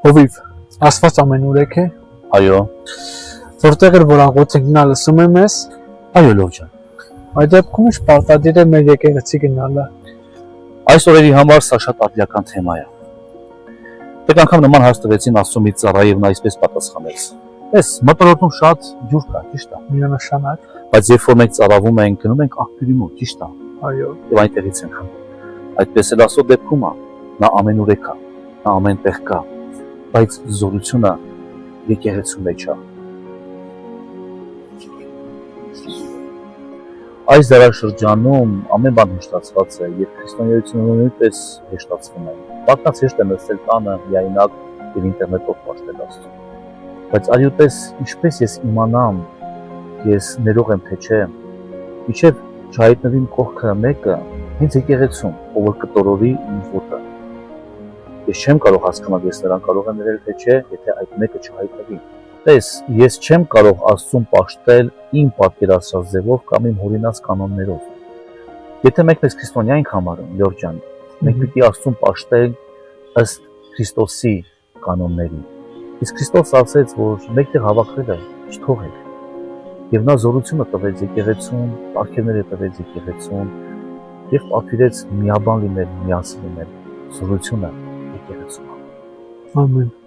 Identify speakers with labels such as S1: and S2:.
S1: Հովիվ, Աստված ամենուրեք է,
S2: Այո,
S1: որտեղ էր որ աղոթ ենք նա լսում է մեզ,
S2: այո լավ ջան։
S1: այդ դեպքում ինչ պարտադիր է մեր եկեղեցի գնալը։
S2: Այս օրերի համար սա շատ արդիական թեմա է։ Դեք անգամ նման հարց տվեցին Աստծո ծառա եւ նա այսպես պատասխանեց։ Էս մտորոտում շատ ջուր կա, ճիշտ է։
S1: Միանշանակ,
S2: Բայց երբ որ մենք ծառավում ենք, գնում ենք աղբյուրի մոտ, ճիշտ է։
S1: այո,
S2: Եվ այնտեղից ենք։ Այդպես էլ Աստծո դեպքում է, նա ամենուրեք է, նա ամենտեղ կա, բայց զորությունը եկեղեցու մեջ է։ Այս դարաշրջանում ամեն բան հեշտացված է եւ քրիստոնեությունը նույնպես հեշտացվում է։ Բակնաց հեշտ է նստել տանը, միայնակ եւ ինտերնետով պաշտել Աստծուն։ Բայց արյութես ինչպես ես իմանամ, ես ներող եմ թե չէ, իջև չհայտնվի կողքը մեկը, հենց եկեղեցում, ով որ կտորորի իմ ոտը։ Ես չեմ կարող հասկանալ, ես նրան կարող եմ ներել թե չէ, եթե այդ մեկը չհայտնվի։ Տես, ես չեմ կարող Աստծուն պաշտել իմ պատկերացրած ձևով կամ իմ հորինած կանոններով։ Եթե մենք մեզ քրիստոնյա ենք համարում, Լոր ջան, մենք պիտի Աստծուն պաշտել ըստ Քրիստոսի կանոնների։ Իսկ Քրիստոս ասեց, որ մեկտեղ հավաքվել է, չթողեք։ Եվ նա զորությունը տվեց եկեղեցուն, պարգևները տվեց եկեղեցուն եւ պատվիրեց միաբան լինել, միասին լինել։ Զորությունը եկեղեցու։
S1: ամեն։